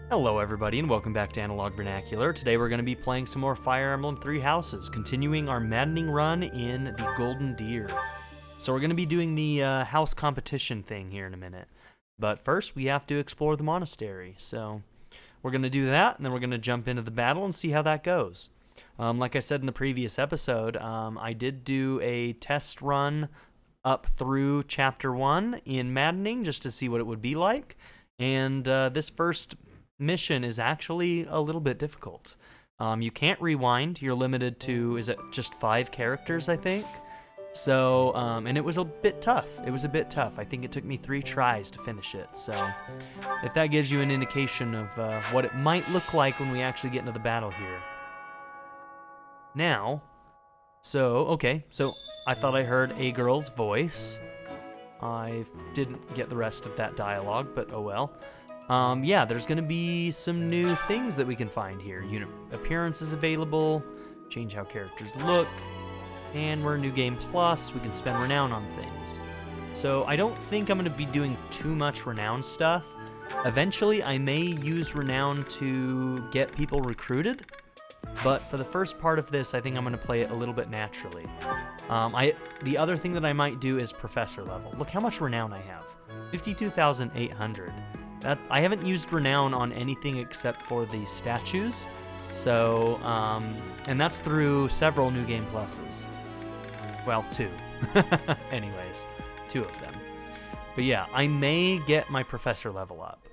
Hello everybody and welcome back to Analog Vernacular. Today we're going to be playing some more Fire Emblem Three Houses, continuing our maddening run in the Golden Deer. So we're going to be doing the house competition thing here in a minute. But first we have to explore the monastery. So we're going to do that and then we're going to jump into the battle and see how that goes. Like I said in the previous episode, I did do a test run up through Chapter 1 in Maddening just to see what it would be like. And this first mission is actually a little bit difficult. You can't rewind. You're limited to, is it just 5 characters, I think? So, and it was a bit tough. I think it took me 3 tries to finish it. So, if that gives you an indication of what it might look like when we actually get into the battle here. Now, so I thought I heard a girl's voice. I didn't get the rest of that dialogue, but oh well. Yeah, there's going to be some new things that we can find here. Unit appearances available, change how characters look, and we're New Game Plus. We can spend renown on things. So I don't think I'm going to be doing too much renown stuff. Eventually, I may use renown to get people recruited, but for the first part of this, I think I'm going to play it a little bit naturally. The other thing that I might do is professor level. Look how much renown I have. 52,800. I haven't used renown on anything except for the statues, so, and that's through several New Game Pluses. Well, 2. Anyways, 2 of them. But yeah, I may get my professor level up.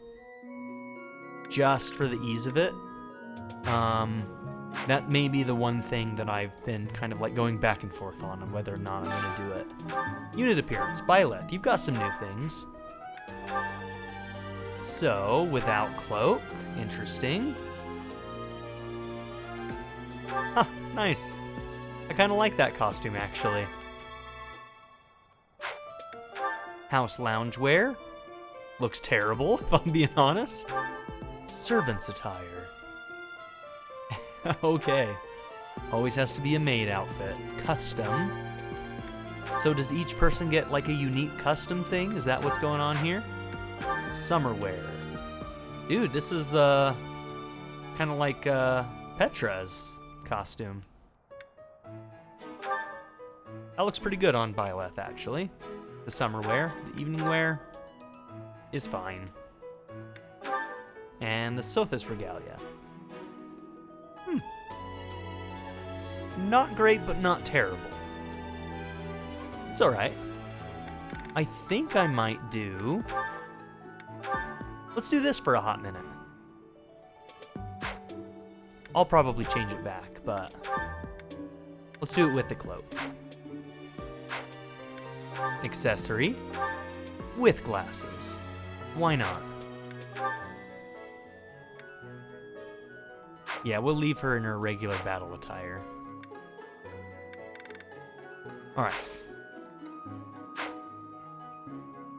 Just for the ease of it. That may be the one thing that I've been kind of like going back and forth on whether or not I'm going to do it. Unit appearance, Byleth, you've got some new things. So, without cloak, interesting. Huh, nice. I kind of like that costume, actually. House loungewear. Looks terrible, if I'm being honest. Servant's attire. Okay. Always has to be a maid outfit. Custom. So does each person get like a unique custom thing? Is that what's going on here? Summer wear. Dude, this is kind of like Petra's costume. That looks pretty good on Byleth, actually. The summer wear, the evening wear is fine. And the Sothis regalia. Not great, but not terrible. It's alright. I think I might do... Let's do this for a hot minute. I'll probably change it back, but let's do it with the cloak. Accessory with glasses. Why not? Yeah, we'll leave her in her regular battle attire. Alright.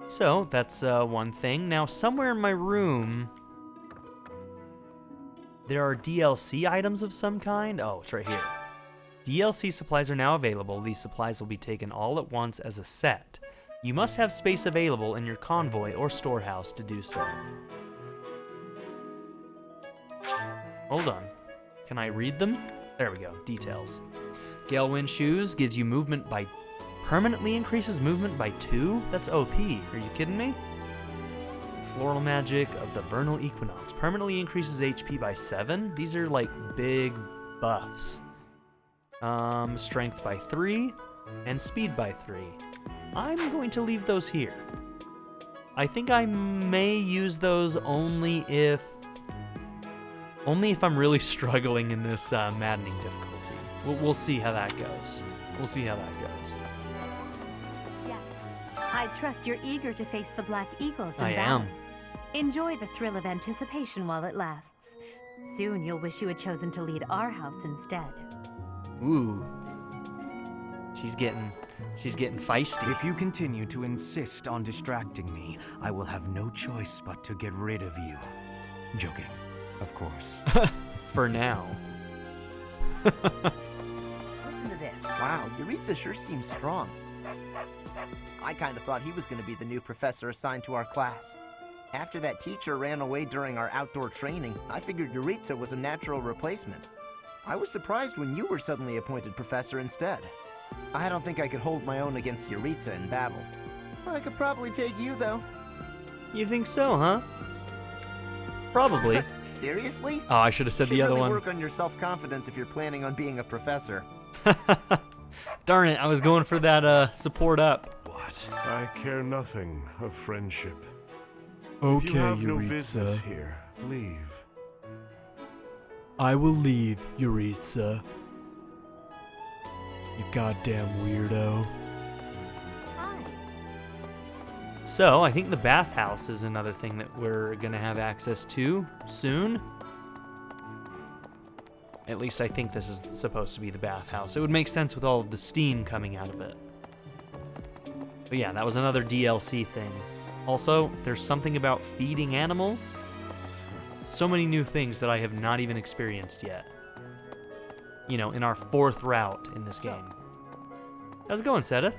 So, that's one thing. Now, somewhere in my room, there are DLC items of some kind. Oh, it's right here. DLC supplies are now available. These supplies will be taken all at once as a set. You must have space available in your convoy or storehouse to do so. Hold on. Can I read them? There we go. Details. Galewind shoes gives you movement by... Permanently increases movement by 2? That's OP. Are you kidding me? Floral magic of the vernal equinox. Permanently increases HP by 7? These are like big buffs. Strength by 3 and speed by 3. I'm going to leave those here. I think I may use those only if I'm really struggling in this maddening difficulty. We'll see how that goes. I trust you're eager to face the Black Eagles in I battle. am. Enjoy the thrill of anticipation while it lasts. Soon you'll wish you had chosen to lead our house instead. Ooh. She's getting feisty. If you continue to insist on distracting me, I will have no choice but to get rid of you. Joking, of course. For now. Listen to this. Wow, Yuritsa sure seems strong. I kind of thought he was going to be the new professor assigned to our class. After that teacher ran away during our outdoor training, I figured Yuritsa was a natural replacement. I was surprised when you were suddenly appointed professor instead. I don't think I could hold my own against Yuritsa in battle. I could probably take you, though. You think so, huh? Probably. Seriously? Oh, I should have said the other one. You should really work on your self-confidence if you're planning on being a professor. Darn it, I was going for that support up. What? I care nothing of friendship. Okay, If you have no Yuritsa. business here, leave. I will leave, Yuritsa. You goddamn weirdo. Hi. So, I think the bathhouse is another thing that we're gonna have access to soon. At least I think this is supposed to be the bathhouse. It would make sense with all of the steam coming out of it. But yeah, that was another DLC thing. Also, there's something about feeding animals. So many new things that I have not even experienced yet. You know, in our 4th route in this game. How's it going, Sedith?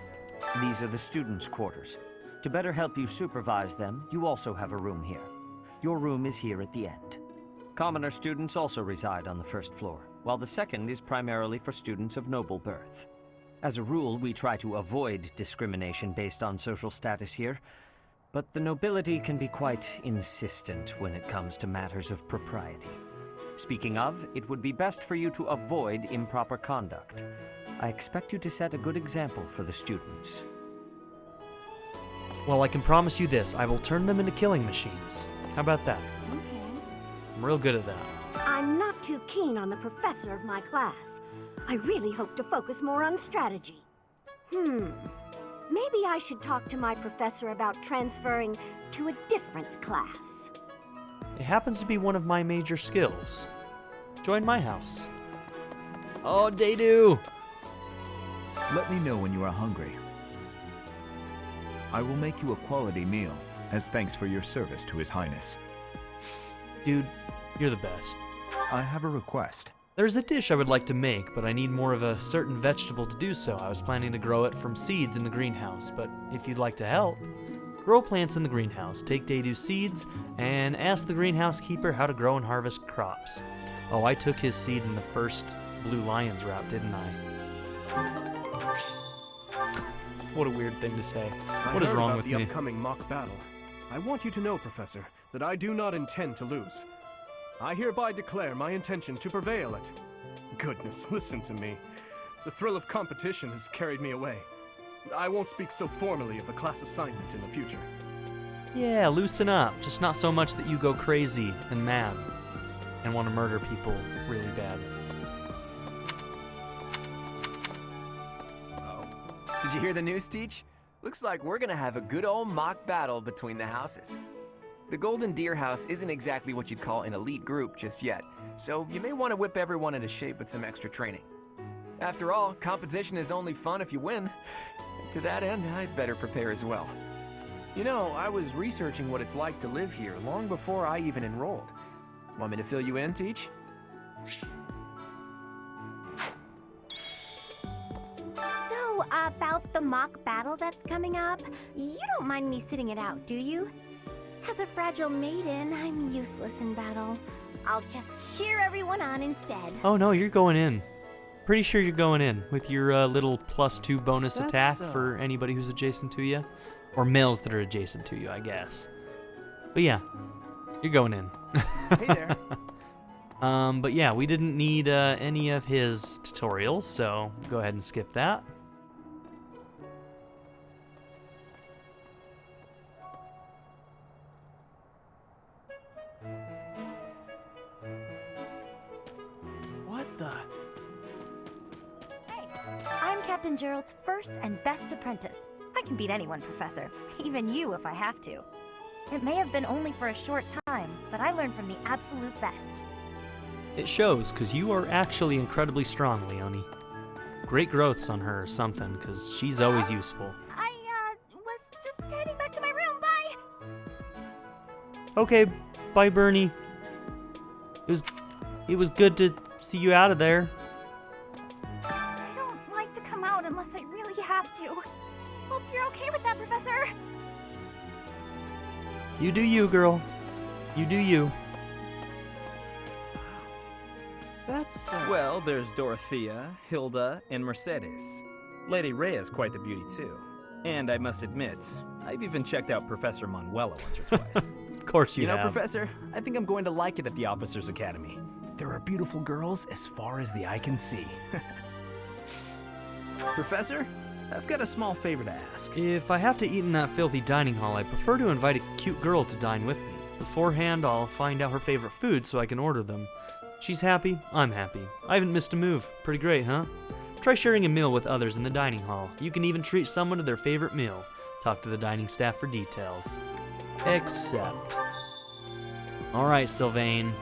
These are the students' quarters. To better help you supervise them, you also have a room here. Your room is here at the end. Commoner students also reside on the 1st floor, while the 2nd is primarily for students of noble birth. As a rule, we try to avoid discrimination based on social status here, but the nobility can be quite insistent when it comes to matters of propriety. Speaking of, it would be best for you to avoid improper conduct. I expect you to set a good example for the students. Well, I can promise you this. I will turn them into killing machines. How about that? Okay. I'm real good at that. I'm not too keen on the professor of my class. I really hope to focus more on strategy. Maybe I should talk to my professor about transferring to a different class. It happens to be one of my major skills. Join my house. Oh, Dedu! Let me know when you are hungry. I will make you a quality meal, as thanks for your service to His Highness. Dude, you're the best. I have a request. There's a dish I would like to make, but I need more of a certain vegetable to do so. I was planning to grow it from seeds in the greenhouse, but if you'd like to help, grow plants in the greenhouse, take Dedu's seeds, and ask the greenhouse keeper how to grow and harvest crops. Oh, I took his seed in the first Blue Lions route, didn't I? What a weird thing to say. What is wrong with the me? upcoming mock battle. I want you to know, Professor, that I do not intend to lose. I hereby declare my intention to prevail at... Goodness, listen to me. The thrill of competition has carried me away. I won't speak so formally of a class assignment in the future. Yeah, loosen up. Just not so much that you go crazy and mad and want to murder people really bad. Did you hear the news, Teach? Looks like we're gonna have a good old mock battle between the houses. The Golden Deer House isn't exactly what you'd call an elite group just yet, so you may want to whip everyone into shape with some extra training. After all, competition is only fun if you win. To that end, I'd better prepare as well. You know, I was researching what it's like to live here long before I even enrolled. Want me to fill you in, Teach? So, about the mock battle that's coming up, you don't mind me sitting it out, do you? As a fragile maiden, I'm useless in battle. I'll just cheer everyone on instead. Oh no, you're going in. Pretty sure you're going in with your little +2 bonus attack for anybody who's adjacent to you. Or males that are adjacent to you, I guess. But yeah, you're going in. Hey there. But yeah, we didn't need any of his tutorials, so go ahead and skip that. What the? Hey, I'm Captain Gerald's first and best apprentice. I can beat anyone, Professor. Even you if I have to. It may have been only for a short time, but I learned from the absolute best. It shows, because you are actually incredibly strong, Leonie. Great growths on her or something, because she's always useful. I, was just heading back to my room, bye! Okay, bye, Bernie. It was good to see you out of there. I don't like to come out unless I really have to. Hope you're okay with that, Professor. You do you, girl. You do you. That's, Well, there's Dorothea, Hilda, and Mercedes. Lady Rhea's quite the beauty, too. And I must admit, I've even checked out Professor Manuela once or twice. Of course you know, have. Professor, I think I'm going to like it at the Officers' Academy. There are beautiful girls as far as the eye can see. Professor, I've got a small favor to ask. If I have to eat in that filthy dining hall, I prefer to invite a cute girl to dine with me. Beforehand, I'll find out her favorite foods so I can order them. She's happy, I'm happy. I haven't missed a move. Pretty great, huh? Try sharing a meal with others in the dining hall. You can even treat someone to their favorite meal. Talk to the dining staff for details. Accept. Alright, Sylvain.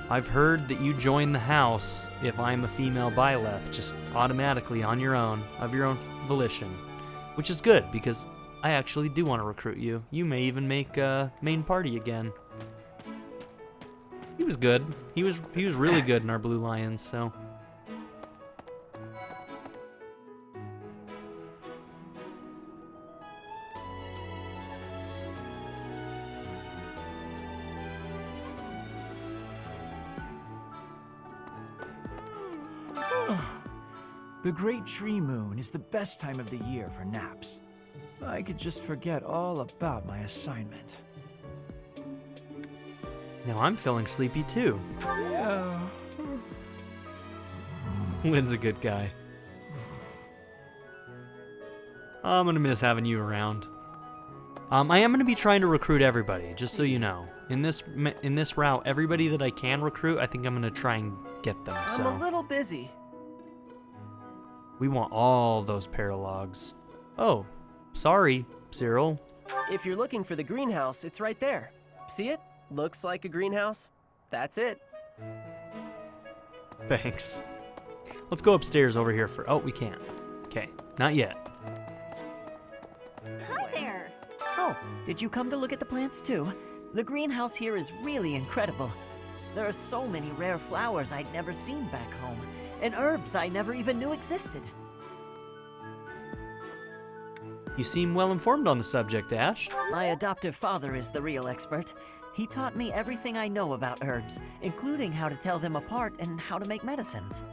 I've heard that you join the house if I'm a female Byleth, just automatically on your own, of your own volition. Which is good, because I actually do want to recruit you. You may even make main party again. He was good. He was really good in our Blue Lions, so. The Great Tree Moon is the best time of the year for naps. I could just forget all about my assignment. Now I'm feeling sleepy too. Yeah. Lynn's a good guy. I'm gonna miss having you around. I am gonna be trying to recruit everybody, just so you know. In this route, everybody that I can recruit, I think I'm gonna try and get them. So I'm a little busy. we want all those paralogs. Oh, sorry, Cyril. If you're looking for the greenhouse, it's right there. See it? Looks like a greenhouse. That's it. Thanks. Let's go upstairs over here for. Oh, we can't. Okay, not yet. Hi there! Oh, did you come to look at the plants too? The greenhouse here is really incredible. There are so many rare flowers I'd never seen back home, and herbs I never even knew existed. You seem well informed on the subject, Ash. My adoptive father is the real expert. He taught me everything I know about herbs, including how to tell them apart and how to make medicines.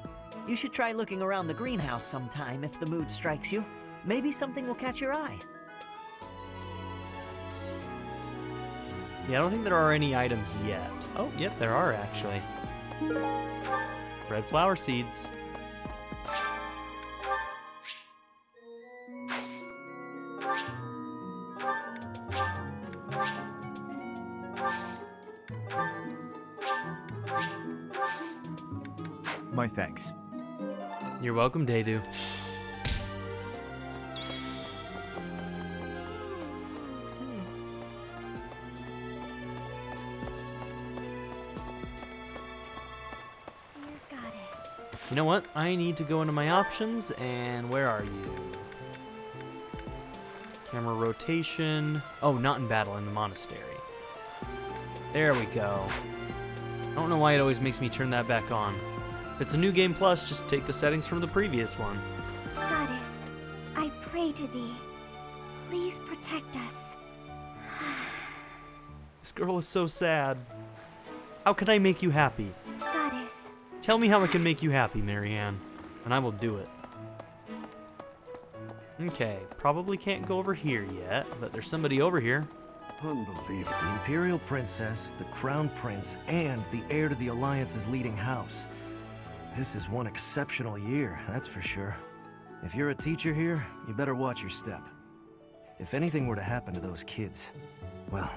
You should try looking around the greenhouse sometime if the mood strikes you. Maybe something will catch your eye. Yeah, I don't think there are any items yet. Oh, yep, there are actually. Red flower seeds. My thanks. You're welcome, Daydu. You know what? I need to go into my options, and where are you? Camera rotation. Oh, not in battle, in the monastery. There we go. I don't know why it always makes me turn that back on. If it's a new game plus, just take the settings from the previous one. Goddess, I pray to thee. Please protect us. This girl is so sad. How can I make you happy? Goddess. Tell me how I can make you happy, Marianne, and I will do it. Okay, probably can't go over here yet, but there's somebody over here. Unbelievable. The Imperial Princess, the Crown Prince, and the heir to the Alliance's leading house. This is one exceptional year, that's for sure. If you're a teacher here, you better watch your step. If anything were to happen to those kids, well,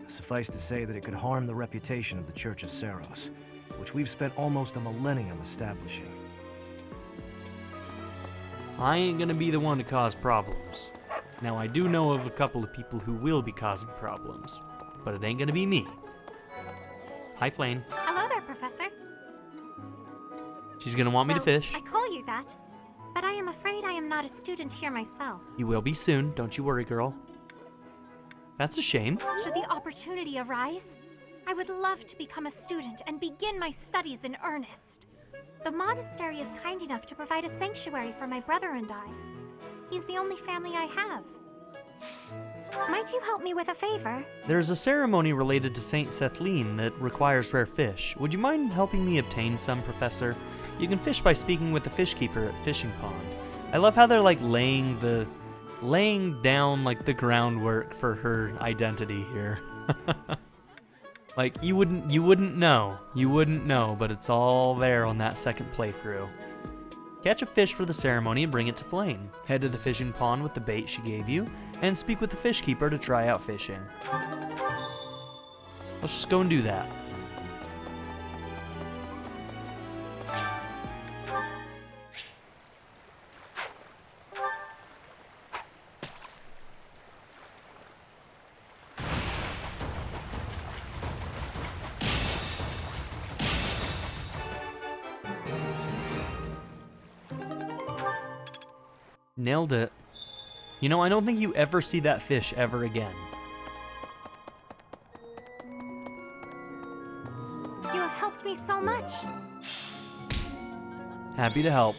suffice to say that it could harm the reputation of the Church of Saros, which we've spent almost a millennium establishing. I ain't gonna be the one to cause problems. Now, I do know of a couple of people who will be causing problems, but it ain't gonna be me. Hi, Flane. Hello there, Professor. She's gonna want me to fish. I call you that, but I am afraid I am not a student here myself. You will be soon, don't you worry, girl. That's a shame. Should the opportunity arise, I would love to become a student and begin my studies in earnest. The monastery is kind enough to provide a sanctuary for my brother and I. He's the only family I have. Might you help me with a favor? There's a ceremony related to Saint Sethlin that requires rare fish. Would you mind helping me obtain some, Professor? You can fish by speaking with the fish keeper at Fishing Pond. I love how they're like laying down like the groundwork for her identity here. Like you wouldn't know, but it's all there on that second playthrough. Catch a fish for the ceremony and bring it to Flame. Head to the fishing pond with the bait she gave you, and speak with the fish keeper to try out fishing. Let's just go and do that. Nailed it. You know, I don't think you ever see that fish ever again. You have helped me so much. Happy to help.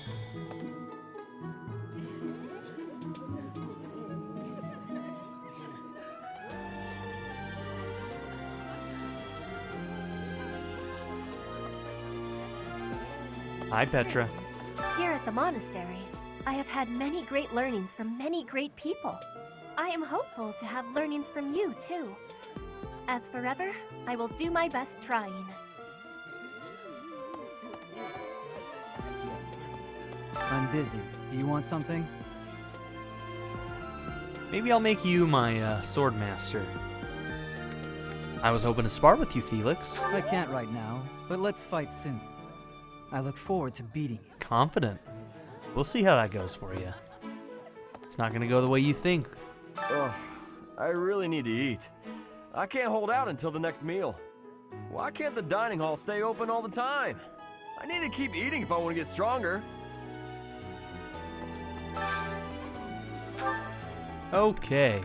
Hi, Petra. Here at the monastery, I have had many great learnings from many great people. I am hopeful to have learnings from you, too. As forever, I will do my best trying. Yes. I'm busy. Do you want something? Maybe I'll make you my sword master. I was hoping to spar with you, Felix. I can't right now, but let's fight soon. I look forward to beating you. Confident. We'll see how that goes for you. It's not gonna go the way you think. Ugh, I really need to eat. I can't hold out until the next meal. Why can't the dining hall stay open all the time? I need to keep eating if I want to get stronger. Okay.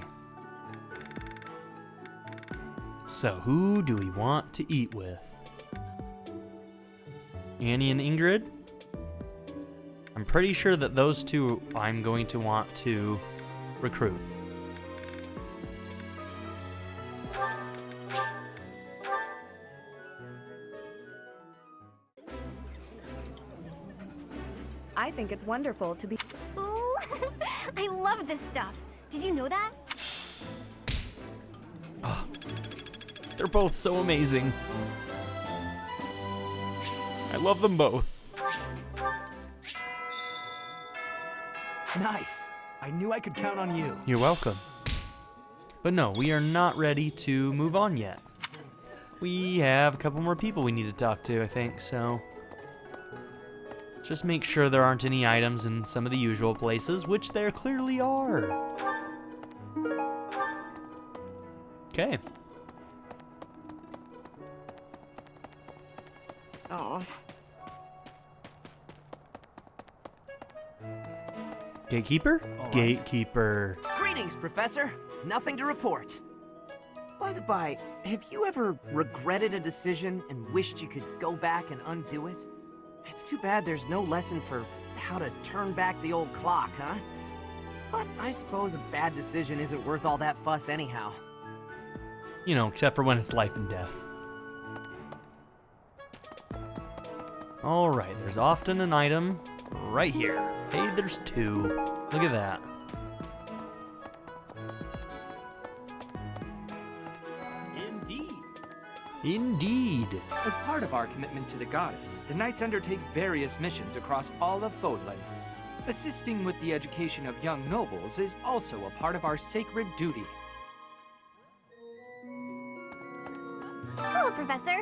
So, who do we want to eat with? Annie and Ingrid? I'm pretty sure that those two I'm going to want to recruit. I think it's wonderful to be. Ooh, I love this stuff. Did you know that? Oh, they're both so amazing. I love them both. Nice. I knew I could count on you. You're welcome. But no, we are not ready to move on yet. We have a couple more people we need to talk to, I think, so... just make sure there aren't any items in some of the usual places, which there clearly are. Okay. Oh. Gatekeeper? right. Gatekeeper. Greetings, Professor. Nothing to report. By the by, have you ever regretted a decision and wished you could go back and undo it? It's too bad there's no lesson for how to turn back the old clock, huh? But I suppose a bad decision isn't worth all that fuss anyhow. You know, except for when it's life and death. Alright, there's often an item right here. Hey, there's two. Look at that. Indeed. Indeed. As part of our commitment to the goddess, the knights undertake various missions across all of Fodlan. Assisting with the education of young nobles is also a part of our sacred duty. Hello, Professor.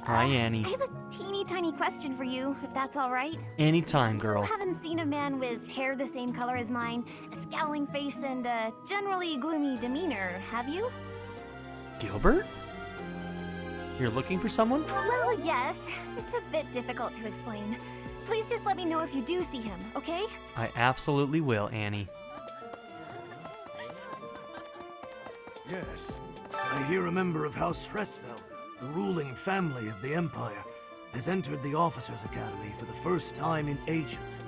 Hi, Annie. I have a teeny tiny question for you, if that's all right. Anytime, girl. You haven't seen a man with hair the same color as mine, a scowling face, and a generally gloomy demeanor, have you? Gilbert? You're looking for someone? Well, yes. It's a bit difficult to explain. Please just let me know if you do see him, okay? I absolutely will, Annie. Yes. I hear a member of House Fressfeld, the ruling family of the Empire, has entered the Officers' Academy for the first time in ages.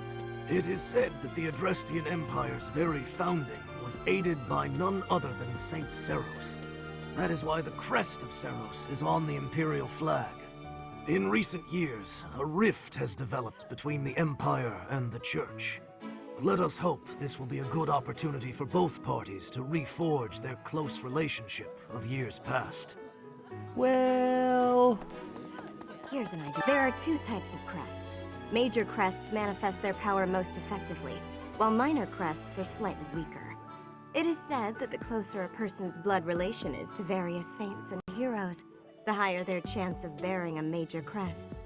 It is said that the Adrestian Empire's very founding was aided by none other than Saint Seros. That is why the crest of Seros is on the Imperial flag. In recent years, a rift has developed between the Empire and the Church. Let us hope this will be a good opportunity for both parties to reforge their close relationship of years past. Well... Here's an idea. There are two types of crests. Major crests manifest their power most effectively, while minor crests are slightly weaker. It is said that the closer a person's blood relation is to various saints and heroes, the higher their chance of bearing a major crest.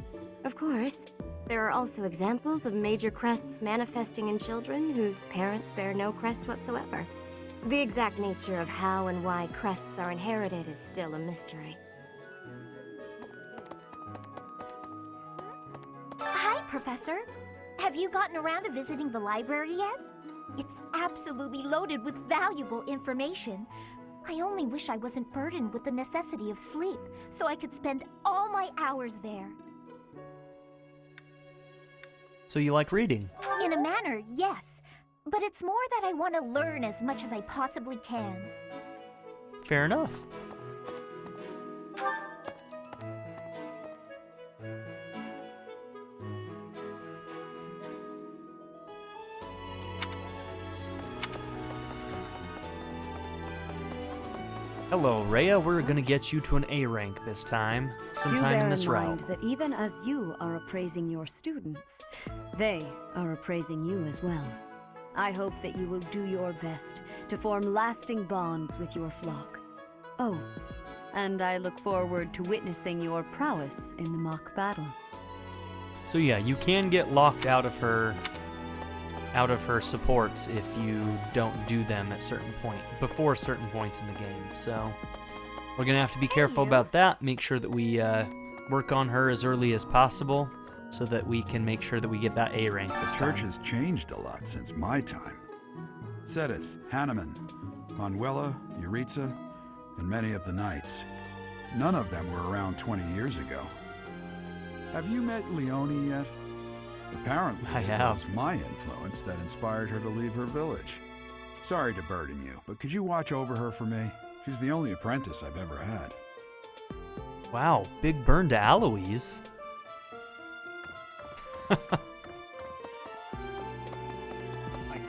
Of course, there are also examples of major crests manifesting in children whose parents bear no crest whatsoever. The exact nature of how and why crests are inherited is still a mystery. Hi, Professor. Have you gotten around to visiting the library yet? It's absolutely loaded with valuable information. I only wish I wasn't burdened with the necessity of sleep, so I could spend all my hours there. So you like reading? In a manner, yes. But it's more that I want to learn as much as I possibly can. Fair enough. Hello, Rhea. We're gonna get you to an A rank this time, sometime in this route. Do bear in mind that even as you are appraising your students, they are appraising you as well. I hope that you will do your best to form lasting bonds with your flock. Oh, and I look forward to witnessing your prowess in the mock battle. So yeah, you can get locked out of her supports if you don't do them at before certain points in the game. So we're gonna have to be careful about that. Make sure that we work on her as early as possible, so that we can make sure that we get that A rank this time. The church has changed a lot since my time. Sedith, Hanneman, Manuela, Yuritsa, and many of the knights. None of them were around 20 years ago. Have you met Leonie yet? Apparently, it was my influence that inspired her to leave her village. Sorry to burden you, but could you watch over her for me? She's the only apprentice I've ever had. Wow, big burn to Aloise. I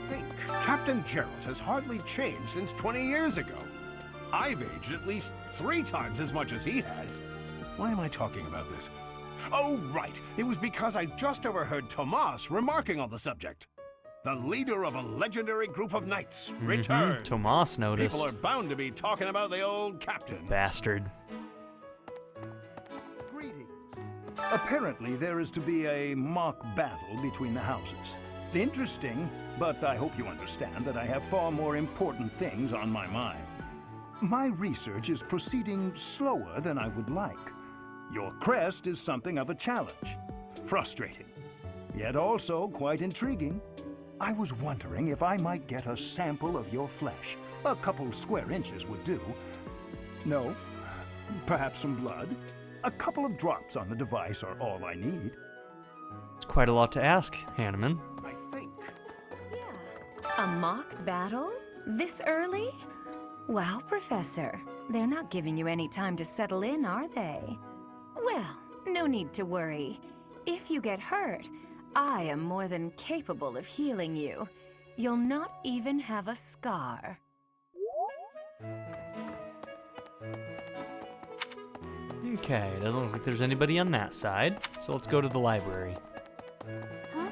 think Captain Gerald has hardly changed since 20 years ago. I've aged at least 3 times as much as he has. Why am I talking about this? Oh, right. It was because I just overheard Tomas remarking on the subject. The leader of a legendary group of knights returned. Tomas noticed. People are bound to be talking about the old captain. Bastard. Apparently, there is to be a mock battle between the houses. Interesting, but I hope you understand that I have far more important things on my mind. My research is proceeding slower than I would like. Your crest is something of a challenge. Frustrating, yet also quite intriguing. I was wondering if I might get a sample of your flesh. A couple square inches would do. No? Perhaps some blood? A couple of drops on the device are all I need. It's quite a lot to ask, Hanneman. I think. A mock battle? This early? Wow, Professor. They're not giving you any time to settle in, are they? Well, no need to worry. If you get hurt, I am more than capable of healing you. You'll not even have a scar. Okay, doesn't look like there's anybody on that side, so let's go to the library. Huh?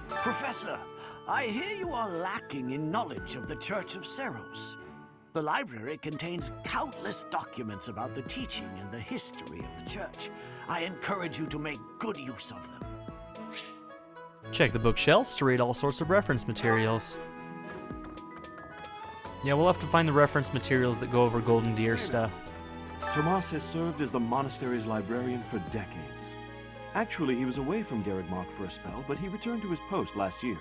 Professor, I hear you are lacking in knowledge of the Church of Seros. The library contains countless documents about the teaching and the history of the Church. I encourage you to make good use of them. Check the bookshelves to read all sorts of reference materials. Yeah, we'll have to find the reference materials that go over Golden Deer stuff. Tomas has served as the monastery's librarian for decades. Actually, he was away from Garreg Mach for a spell, but he returned to his post last year.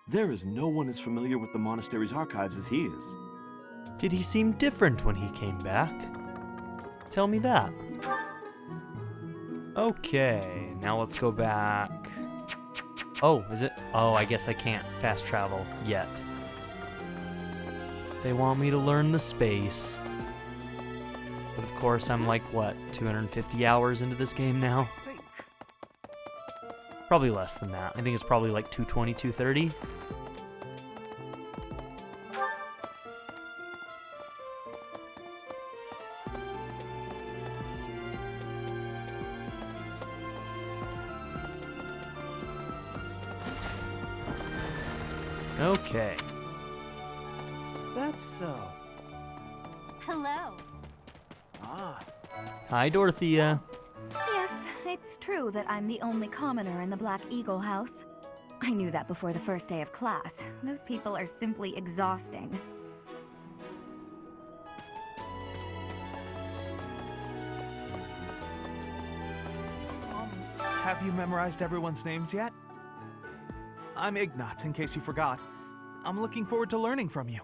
There is no one as familiar with the monastery's archives as he is. Did he seem different when he came back? Tell me that. Okay, now let's go back. Oh, is it? Oh, I guess I can't fast travel yet. They want me to learn the space. But of course, I'm like, what, 250 hours into this game now? Probably less than that. I think it's probably like 220, 230. Okay. That's so. Hello. Ah. Hi, Dorothea. Yes, it's true that I'm the only commoner in the Black Eagle house. I knew that before the first day of class. Those people are simply exhausting. Have you memorized everyone's names yet? I'm Ignatz, in case you forgot. I'm looking forward to learning from you.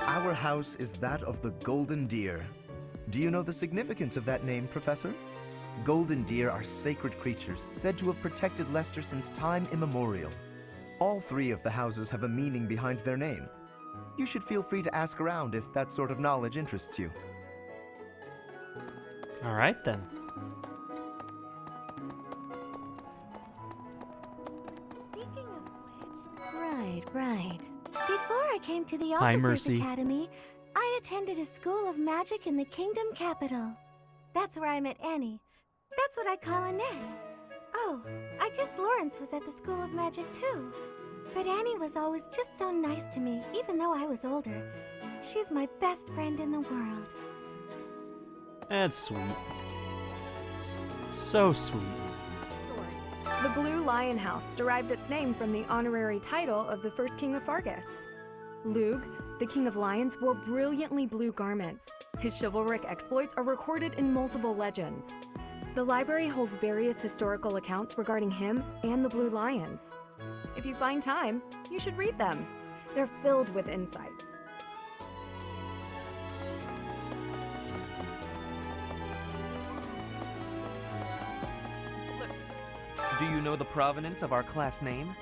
Our house is that of the Golden Deer. Do you know the significance of that name, Professor? Golden deer are sacred creatures, said to have protected Leicester since time immemorial. All three of the houses have a meaning behind their name. You should feel free to ask around if that sort of knowledge interests you. All right, then. Speaking of which... Right. Before I came to the Hi, Officers Mercy. Academy, I attended a school of magic in the Kingdom Capital. That's where I met Annie. That's what I call Annette. Oh, I guess Lawrence was at the School of Magic too. But Annie was always just so nice to me, even though I was older. She's my best friend in the world. That's sweet. So sweet. The Blue Lion House derived its name from the honorary title of the first king of Fargus. Lug, the king of lions, wore brilliantly blue garments. His chivalric exploits are recorded in multiple legends. The library holds various historical accounts regarding him and the Blue Lions. If you find time, you should read them. They're filled with insights. Listen. Do you know the provenance of our class name?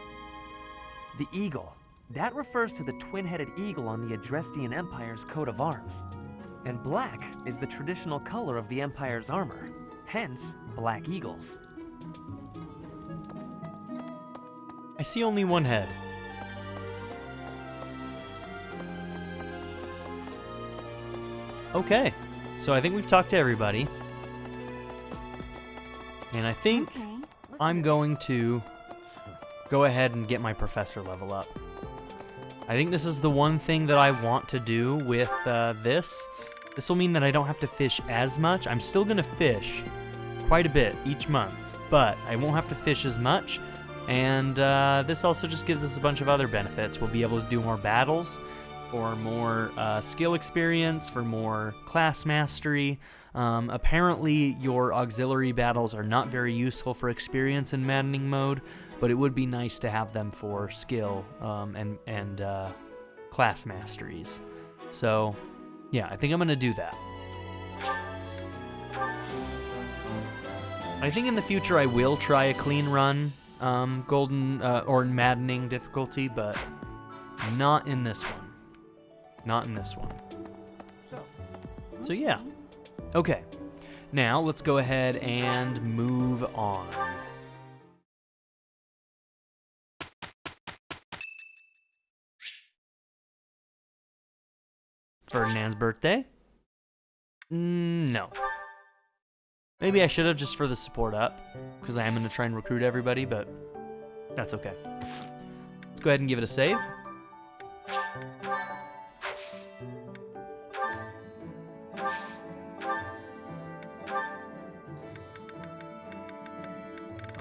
The eagle. That refers to the twin-headed eagle on the Adrestian Empire's coat of arms. And black is the traditional color of the Empire's armor. Hence, black eagles. I see only one head. Okay, so I think we've talked to everybody. And I think I'm going to go ahead and get my professor level up. I think this is the one thing that I want to do with this. This will mean that I don't have to fish as much. I'm still going to fish quite a bit each month, but I won't have to fish as much. And this also just gives us a bunch of other benefits. We'll be able to do more battles, for more skill experience, for more class mastery. Apparently, your auxiliary battles are not very useful for experience in maddening mode, but it would be nice to have them for skill and class masteries. So, yeah, I think I'm going to do that. I think in the future I will try a clean run, golden or maddening difficulty, but not in this one. Not in this one. So yeah. Okay. Now let's go ahead and move on. Ferdinand's birthday? No. Maybe I should have just for the support up, because I am going to try and recruit everybody, but that's okay. Let's go ahead and give it a save.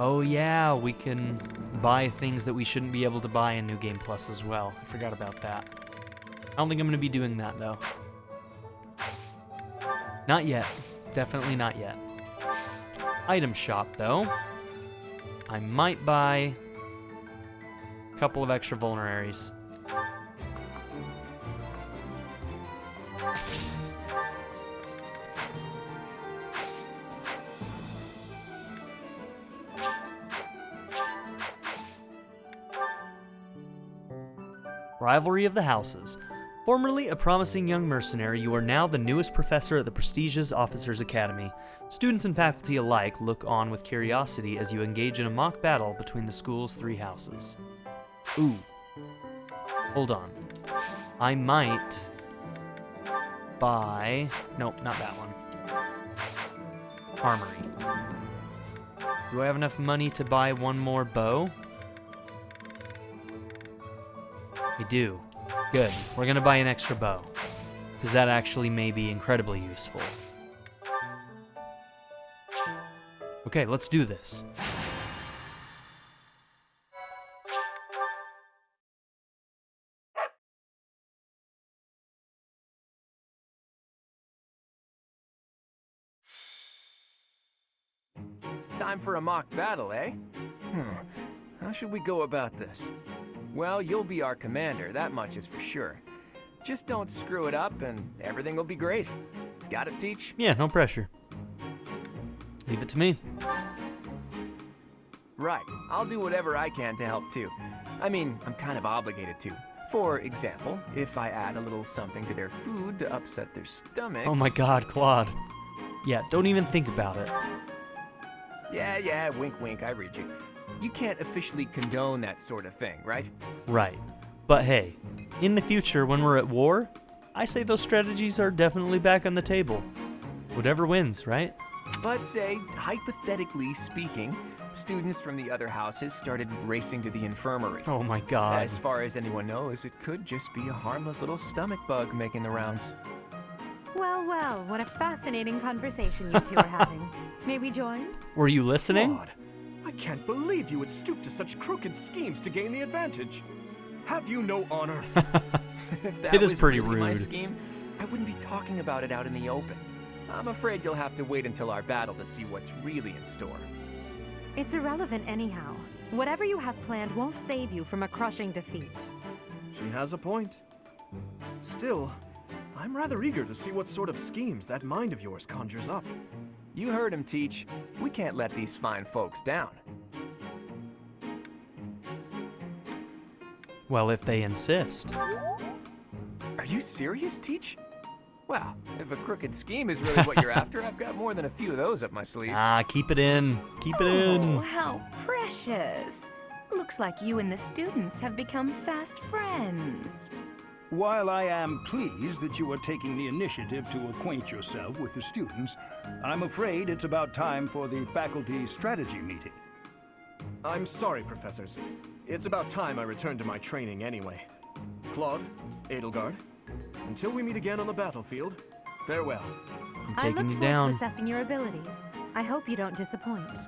Oh yeah, we can buy things that we shouldn't be able to buy in New Game Plus as well. I forgot about that. I don't think I'm going to be doing that, though. Not yet. Definitely not yet. Item shop, though. I might buy a couple of extra vulneraries. Rivalry of the Houses. Formerly a promising young mercenary, you are now the newest professor at the prestigious Officers' Academy. Students and faculty alike look on with curiosity as you engage in a mock battle between the school's 3 houses. Ooh. Hold on. I might buy... Nope, not that one. Armory. Do I have enough money to buy one more bow? I do. Good. We're gonna buy an extra bow, because that actually may be incredibly useful. Okay, let's do this. Time for a mock battle, eh? How should we go about this? Well, you'll be our commander, that much is for sure. Just don't screw it up and everything will be great. Got it, Teach? Yeah, no pressure. Leave it to me. Right. I'll do whatever I can to help too. I mean, I'm kind of obligated to. For example, if I add a little something to their food to upset their stomachs... Oh my god, Claude. Yeah, don't even think about it. Yeah, wink wink, I read you. You can't officially condone that sort of thing, right? Right. But hey, in the future when we're at war, I say those strategies are definitely back on the table. Whatever wins, right? But say, hypothetically speaking, students from the other houses started racing to the infirmary. Oh my god. As far as anyone knows, it could just be a harmless little stomach bug making the rounds. Well, what a fascinating conversation you two are having. May we join? Were you listening? God, I can't believe you would stoop to such crooked schemes to gain the advantage. Have you no honor? If that It is was pretty really my rude. scheme, I wouldn't be talking about it out in the open. I'm afraid you'll have to wait until our battle to see what's really in store. It's irrelevant anyhow. Whatever you have planned won't save you from a crushing defeat. She has a point. Still, I'm rather eager to see what sort of schemes that mind of yours conjures up. You heard him, Teach. We can't let these fine folks down. Well, if they insist. Are you serious, Teach? Well, if a crooked scheme is really what you're after, I've got more than a few of those up my sleeve. Ah, keep it in. Keep it in. Oh, how precious. Looks like you and the students have become fast friends. While I am pleased that you are taking the initiative to acquaint yourself with the students, I'm afraid it's about time for the faculty strategy meeting. I'm sorry, professors. It's about time I returned to my training anyway. Claude, Edelgard, until we meet again on the battlefield, farewell. I'm I taking look you forward down. to assessing your abilities. I hope you don't disappoint.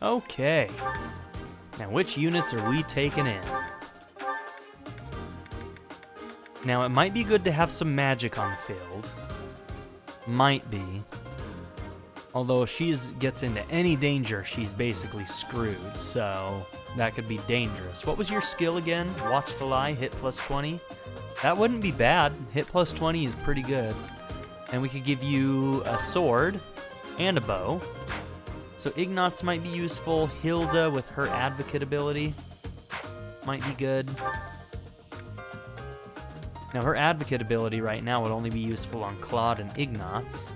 Okay. Now, which units are we taking in? Now, it might be good to have some magic on the field. Might be. Although if she gets into any danger, she's basically screwed, so that could be dangerous. What was your skill again? Watchful Eye, hit plus 20? That wouldn't be bad. Hit plus 20 is pretty good. And we could give you a sword and a bow. So Ignatz might be useful. Hilda with her advocate ability might be good. Now her advocate ability right now would only be useful on Claude and Ignatz.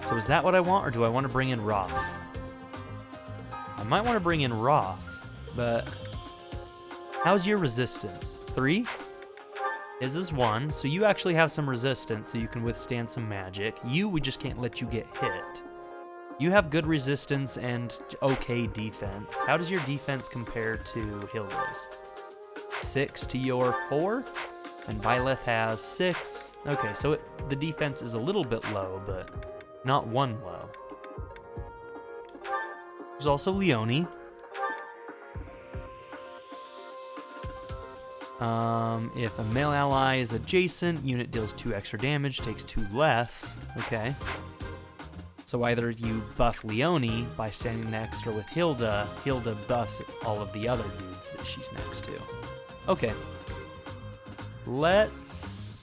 So is that what I want, or do I want to bring in Roth? I might want to bring in Roth, but how's your resistance? 3? His is 1, so you actually have some resistance, so you can withstand some magic. We just can't let you get hit. You have good resistance and okay defense. How does your defense compare to Hilda's? 6 to your 4? And Byleth has 6. Okay, so the defense is a little bit low, but not 1 low. There's also Leonie. If a male ally is adjacent, unit deals 2 extra damage, takes 2 less. Okay. So either you buff Leonie by standing next, or with Hilda, Hilda buffs all of the other dudes that she's next to. Okay. Let's...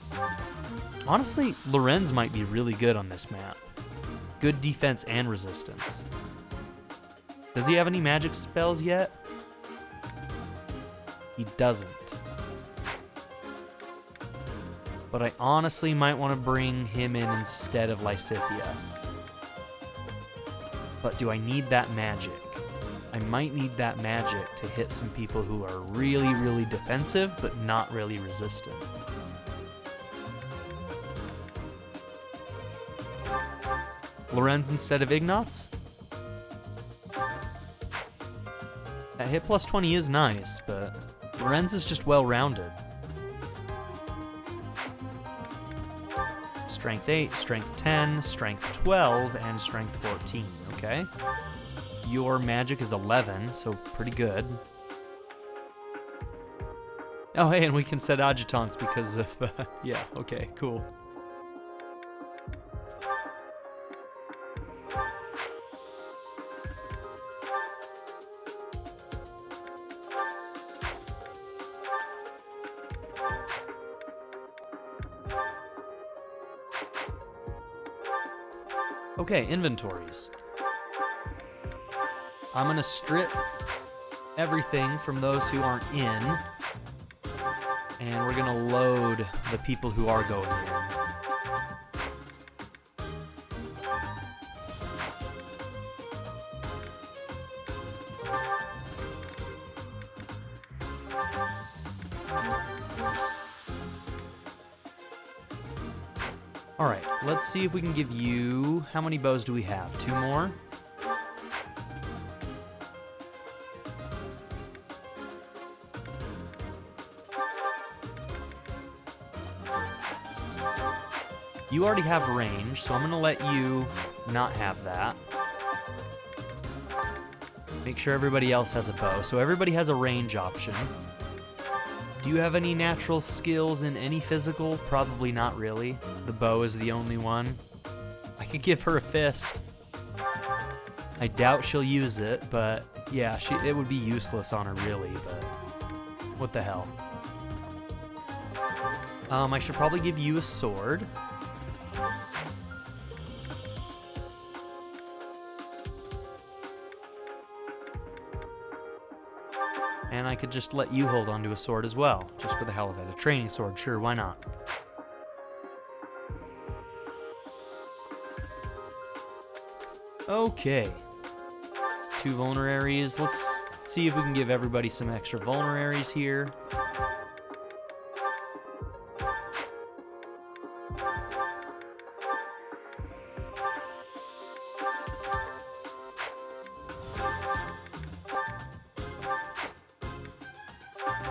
Honestly, Lorenz might be really good on this map. Good defense and resistance. Does he have any magic spells yet? He doesn't. But I honestly might want to bring him in instead of Lysithea. But do I need that magic? I might need that magic to hit some people who are really, really defensive, but not really resistant. Lorenz instead of Ignatz? That hit plus 20 is nice, but Lorenz is just well-rounded. Strength 8, Strength 10, Strength 12, and Strength 14, okay? Your magic is 11, so pretty good. Oh, hey, and we can set adjutants because of, yeah, okay, cool. Okay, inventories. I'm gonna strip everything from those who aren't in, and we're gonna load the people who are going in. Alright, let's see if we can give you... How many bows do we have? 2 more? You already have range, so I'm going to let you not have that. Make sure everybody else has a bow. So everybody has a range option. Do you have any natural skills in any physical? Probably not really. The bow is the only one. I could give her a fist. I doubt she'll use it, but yeah, it would be useless on her really, but what the hell. I should probably give you a sword. And I could just let you hold onto a sword as well, just for the hell of it. A training sword, sure, why not? Okay. 2 vulneraries. Let's see if we can give everybody some extra vulneraries here.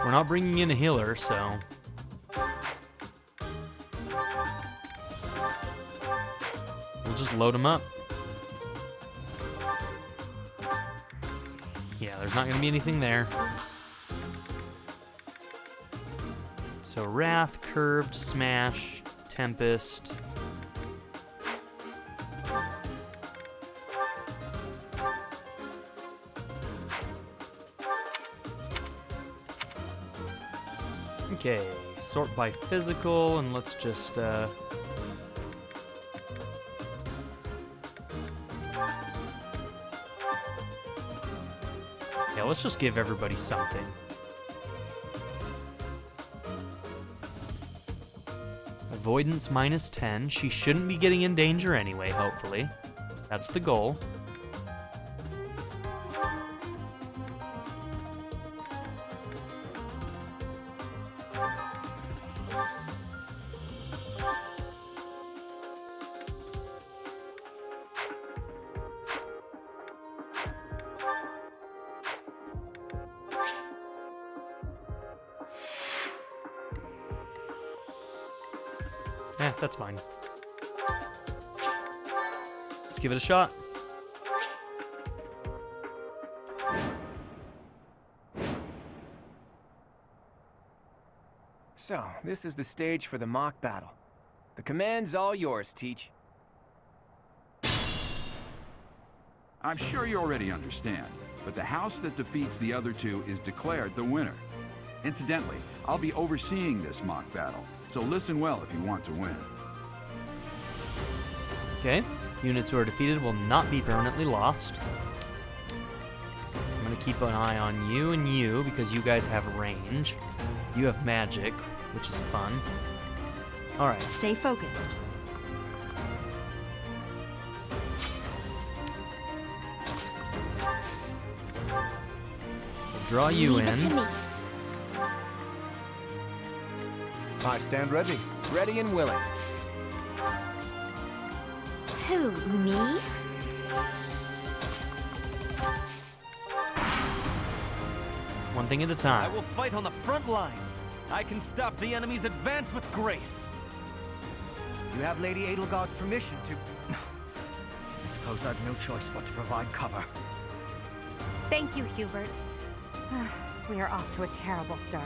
We're not bringing in a healer, so... we'll just load him up. Yeah, there's not going to be anything there. So Wrath, Curved, Smash, Tempest... Okay, sort by physical, and let's just, yeah, let's just give everybody something. Avoidance -10. She shouldn't be getting in danger anyway, hopefully. That's the goal. That's fine. Let's give it a shot. So, this is the stage for the mock battle. The command's all yours, Teach. I'm sure you already understand, but the house that defeats the other two is declared the winner. Incidentally, I'll be overseeing this mock battle, so listen well if you want to win. Okay. Units who are defeated will not be permanently lost. I'm going to keep an eye on you and you because you guys have range. You have magic, which is fun. All right. Stay focused. Draw you Leave in. it to me. I stand ready. Ready and willing. Who, me? One thing at a I time. will fight on the front lines. I can stop the enemy's advance with grace. You have Lady Edelgard's permission to... I suppose I've no choice but to provide cover. Thank you, Hubert. We are off to a terrible start.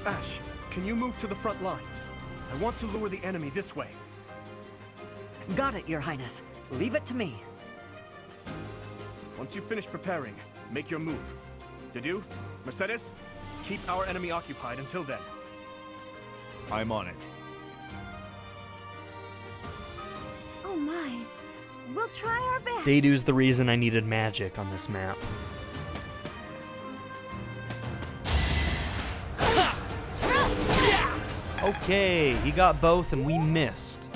Ash, can you move to the front lines? I want to lure the enemy this way. Got it, Your Highness. Leave it to me. Once you finish preparing, make your move. Dedu, Mercedes, keep our enemy occupied until then. I'm on it. Oh my. We'll try our best. Dedu's the reason I needed magic on this map. Okay, he got both and we missed.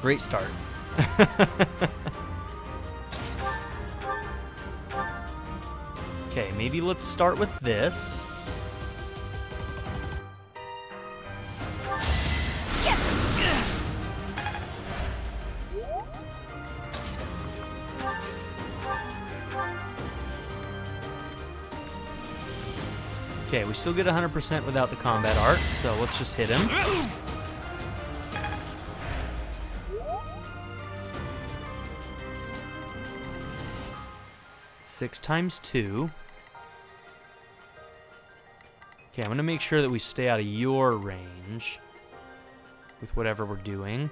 Great start. Okay, maybe let's start with this. Okay, we still get 100% without the combat art, so let's just hit him. Six times 2. Okay, I'm gonna make sure that we stay out of your range with whatever we're doing.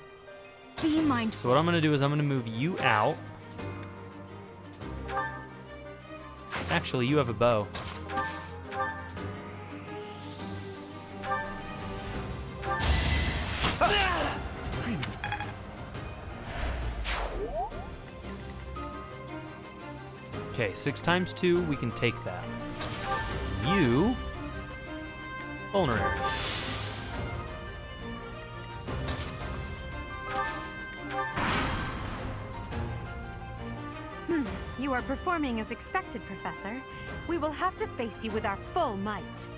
Be mindful. So what I'm gonna do is I'm gonna move you out. Actually, you have a bow. Okay, 6 times 2, we can take that. You... vulnerary. You are performing as expected, Professor. We will have to face you with our full might.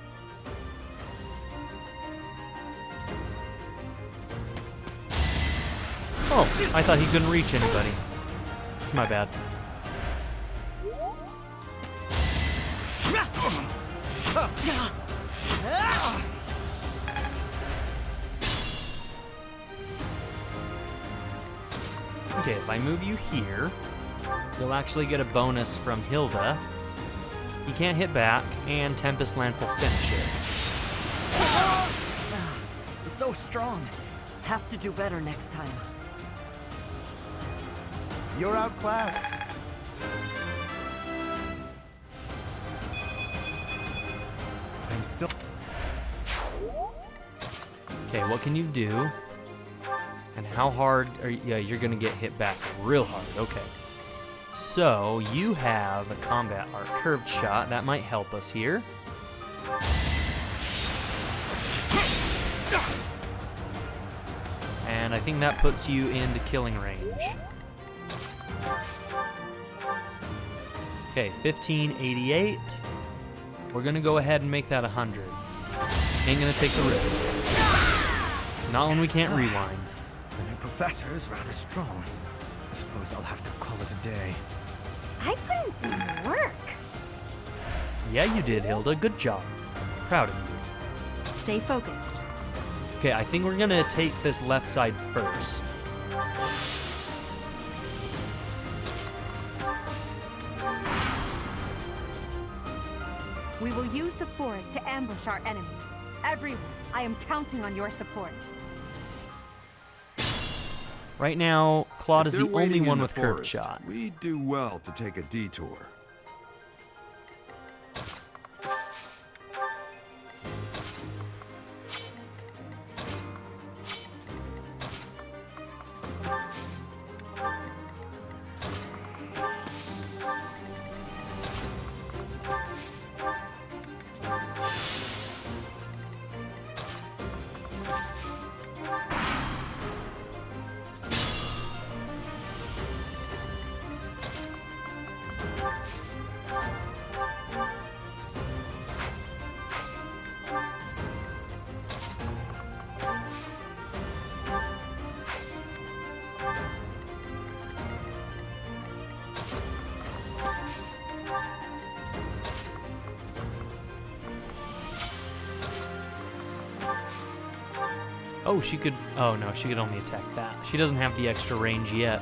Oh, I thought he couldn't reach anybody. It's my bad. Okay, if I move you here, you'll actually get a bonus from Hilda. You can't hit back, and Tempest Lance will finish it. So strong. Have to do better next time. You're outclassed. I'm still... Okay, what can you do? And how hard are you? Yeah, you're gonna get hit back real hard. Okay. So, you have a combat art curved shot. That might help us here. And I think that puts you into killing range. Okay, 1588. We're gonna go ahead and make that 100. Ain't gonna take the risk. Not when we can't rewind. The new professor is rather strong. Suppose I'll have to call it a day. I put in some work. Yeah, you did, Hilda. Good job. Proud of you. Stay focused. Okay, I think we're gonna take this left side first. We will use the forest to ambush our enemy. Everyone, I am counting on your support. Right now, Claude is If the they're only waiting in one the with curved forest, shot. We'd do well to take a detour. Oh, she could... Oh, no, she could only attack that. She doesn't have the extra range yet.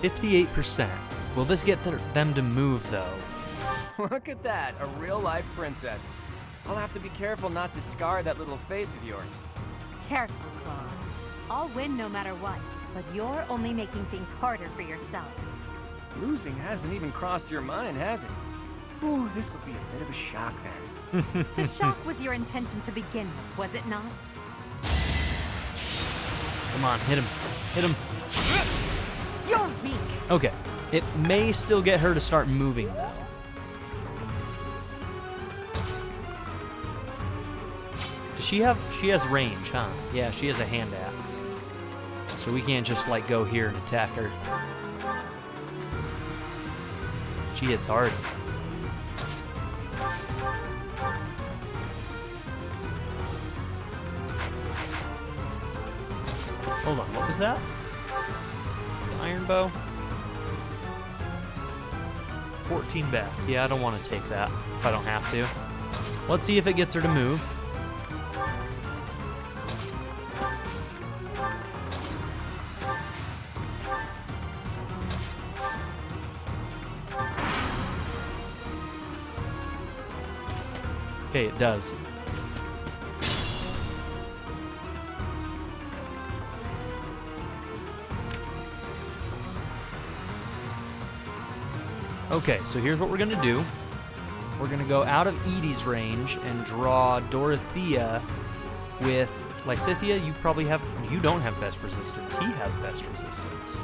"58%. Will this get them to move, though?" Look at that, a real-life princess. I'll have to be careful not to scar that little face of yours. Careful, Claude. I'll win no matter what, but you're only making things harder for yourself. Losing hasn't even crossed your mind, has it? Ooh, this will be a bit of a shock then. To shock was your intention to begin with, was it not? Come on, hit him. Hit him. You're weak. Okay. It may still get her to start moving, though. Does she has range, huh? Yeah, she has a hand axe. So we can't just, like, go here and attack her. She hits hard. Hold on, what was that? Iron bow? 14 back. Yeah, I don't want to take that if I don't have to. Let's see if it gets her to move. Okay, it does. Okay, so here's what we're gonna do. We're gonna go out of Edie's range and draw Dorothea with Lysithea. You don't have best resistance. He has best resistance.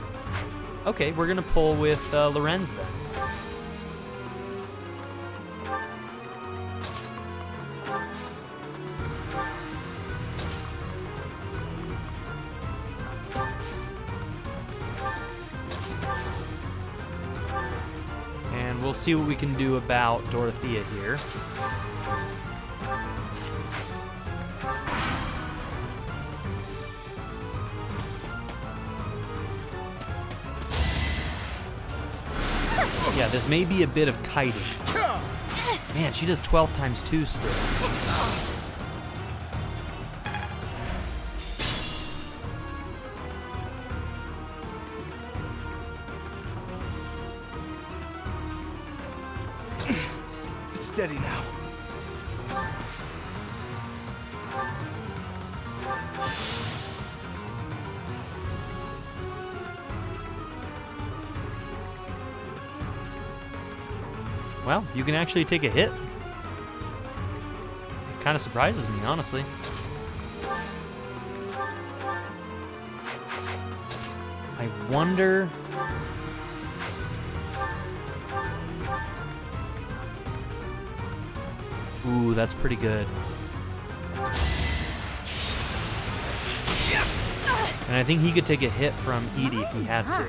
Okay, we're gonna pull with Lorenz then. We'll see what we can do about Dorothea here. Yeah, this may be a bit of kiting. Man, she does 12 times 2 still. Steady now. Well, you can actually take a hit. It kind of surprises me, honestly. I wonder... Ooh, that's pretty good. And I think he could take a hit from Edie if he had to.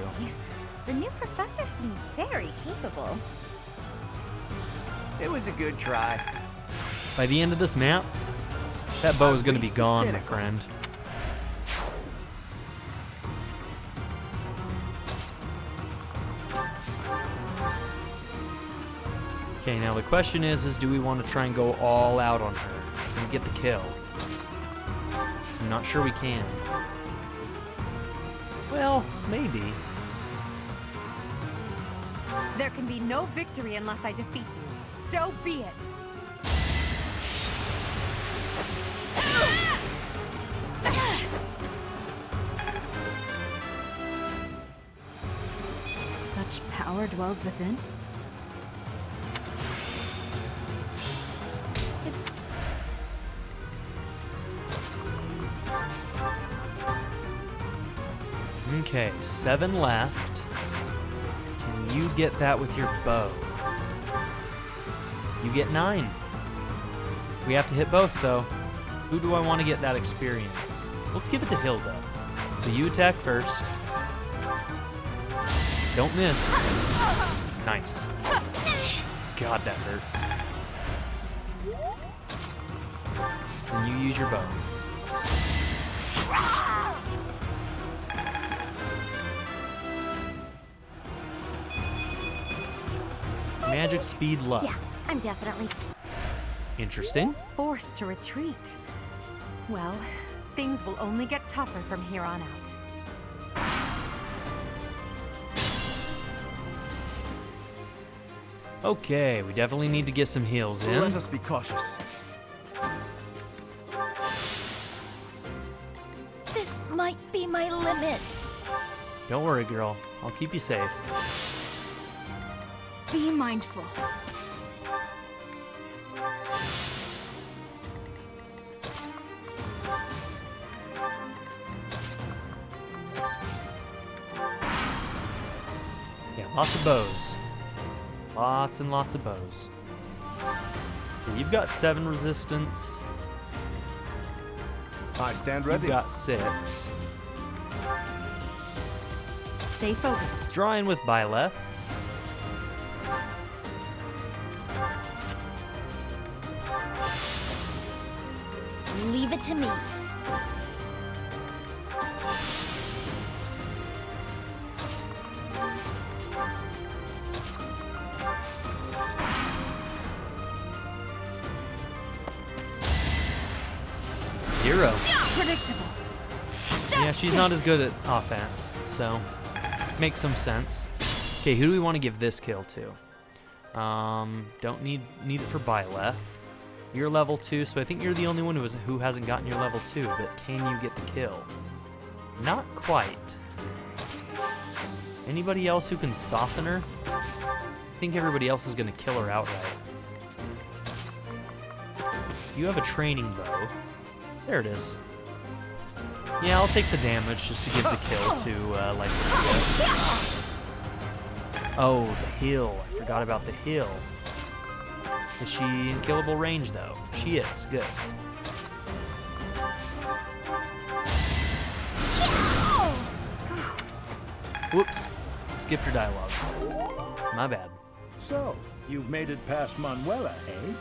The new professor seems very capable. It was a good try. By the end of this map, that bow is going to be gone, my friend. Okay, now the question is do we want to try and go all out on her and get the kill? I'm not sure we can. Well, maybe. There can be no victory unless I defeat you. So be it. Such power dwells within? Okay, 7 left. Can you get that with your bow? You get 9. We have to hit both, though. Who do I want to get that experience? Let's give it to Hilda. So you attack first. Don't miss. Nice. God, that hurts. Then you use your bow. Magic, speed, luck. Yeah, I'm definitely Interesting. Forced to retreat. Well, things will only get tougher from here on out. Okay, we definitely need to get some heals in. Let us be cautious. This might be my limit. Don't worry, girl. I'll keep you safe. Be mindful. Yeah, lots of bows. Lots and lots of bows. Okay, you've got 7 resistance. I stand ready. You've got 6. Stay focused. Drawing with Byleth. Leave it to me. Zero. Predictable. Yeah, she's not as good at offense, so makes some sense. Okay, who do we want to give this kill to? Don't need it for Byleth. You're level 2, so I think you're the only one who hasn't gotten your level 2, but can you get the kill? Not quite. Anybody else who can soften her? I think everybody else is going to kill her outright. You have a training bow. There it is. Yeah, I'll take the damage just to give the kill to Lysithea. Oh, the hill. I forgot about the hill. Is she in killable range, though? She is. Good. Whoops. Skipped your dialogue. My bad. So, you've made it past Manuela, eh?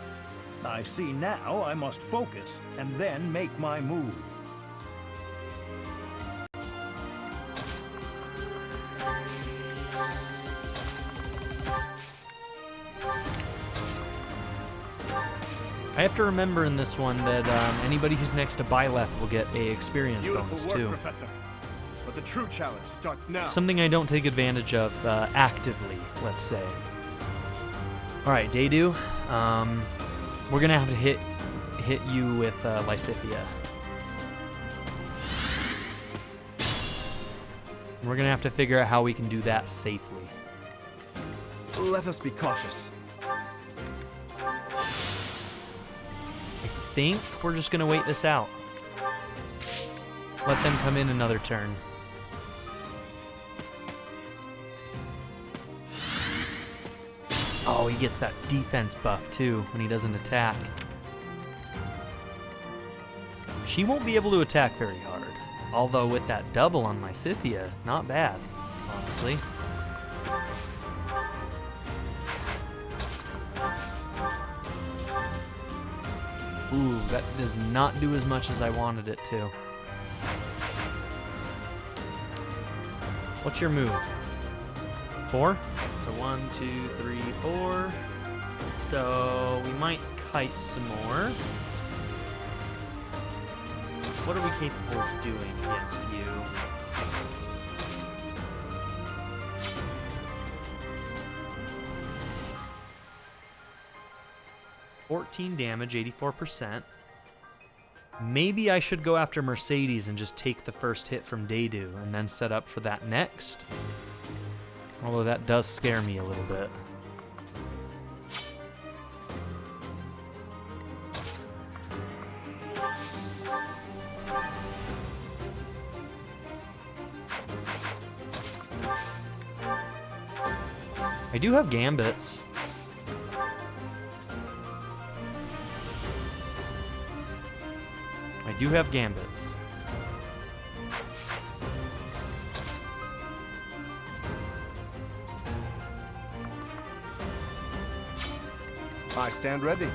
I see now I must focus and then make my move. I have to remember in this one that anybody who's next to Byleth will get a experience bonus too. Professor. But the true challenge starts now. Something I don't take advantage of actively, let's say. All right, Daydu, we're gonna have to hit you with Lysithea. We're gonna have to figure out how we can do that safely. Let us be cautious. I think we're just gonna wait this out. Let them come in another turn. Oh, he gets that defense buff too when he doesn't attack. She won't be able to attack very hard. Although with that double on Lysithea, not bad, honestly. Ooh, that does not do as much as I wanted it to. What's your move? 4? So 1, 2, 3, 4. So we might kite some more. What are we capable of doing against you? 14 damage, 84%. Maybe I should go after Mercedes and just take the first hit from Dedu and then set up for that next. Although that does scare me a little bit. I do have gambits. I do have gambits. I stand ready.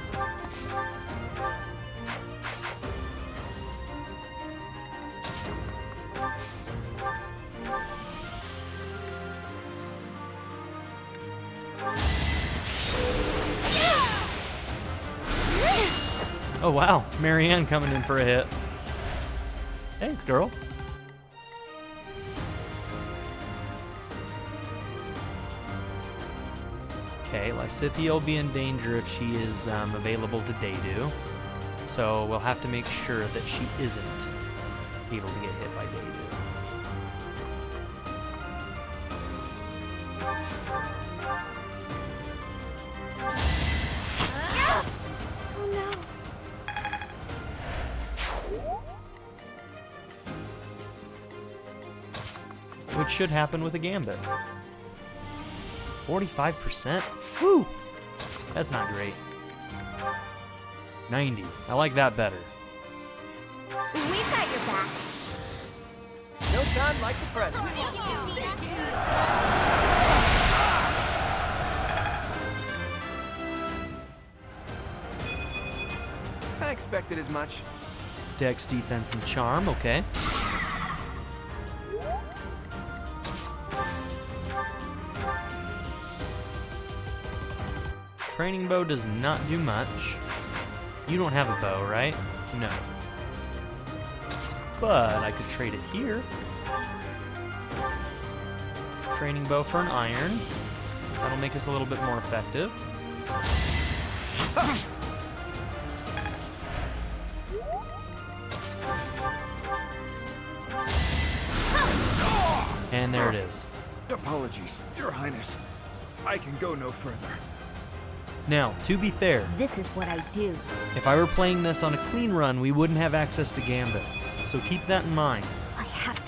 Oh wow, Marianne coming in for a hit. Thanks, girl. Okay, Lysithea will be in danger if she is available to Dedu. So we'll have to make sure that she isn't able to get hit by Dedu. Which should happen with a gambit. 45%? Woo! That's not great. 90. I like that better. We've got your back. No time like the present. I expected as much. Dex, defense, and charm, okay. Training bow does not do much. You don't have a bow, right? No. But I could trade it here. Training bow for an iron. That'll make us a little bit more effective. And there it is. Apologies, Your Highness. I can go no further. Now, to be fair, This is what I do. if I were playing this on a clean run, we wouldn't have access to gambits. So keep that in mind. I have.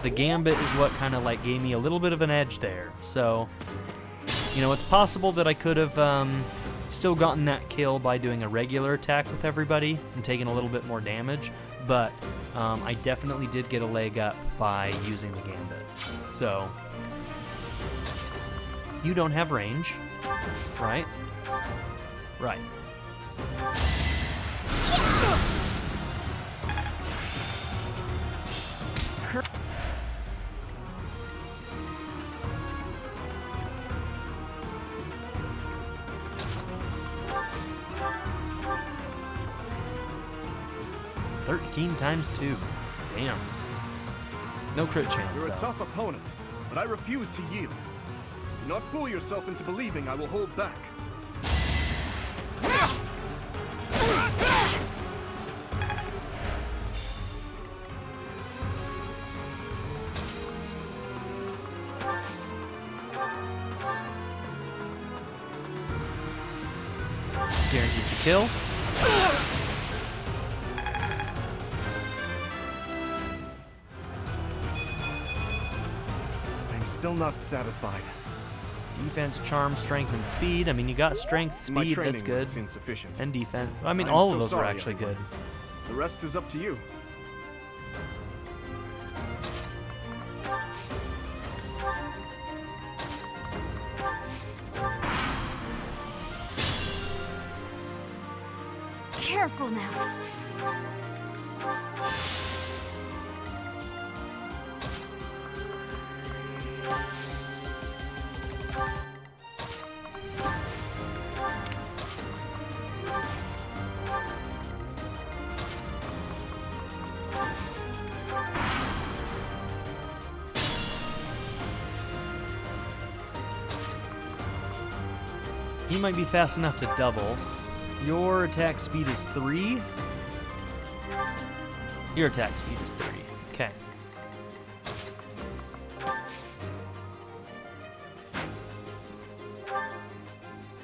The gambit is what kind of like gave me a little bit of an edge there. So, you know, it's possible that I could have still gotten that kill by doing a regular attack with everybody and taking a little bit more damage. But I definitely did get a leg up by using the gambit. So, you don't have range, right? Right. $13 times 2. Damn. No crit chance, You're a though. tough opponent, but I refuse to yield. Do not fool yourself into believing I will hold back. Guarantees the kill. I'm still not satisfied. Defense, charm, strength, and speed. I mean, you got strength, My speed, training that's good. was insufficient. And defense. I mean, I'm all so of those were sorry, actually everyone. good. The rest is up to you. Careful now. He might be fast enough to double. Your attack speed is 3. Your attack speed is 3. Okay.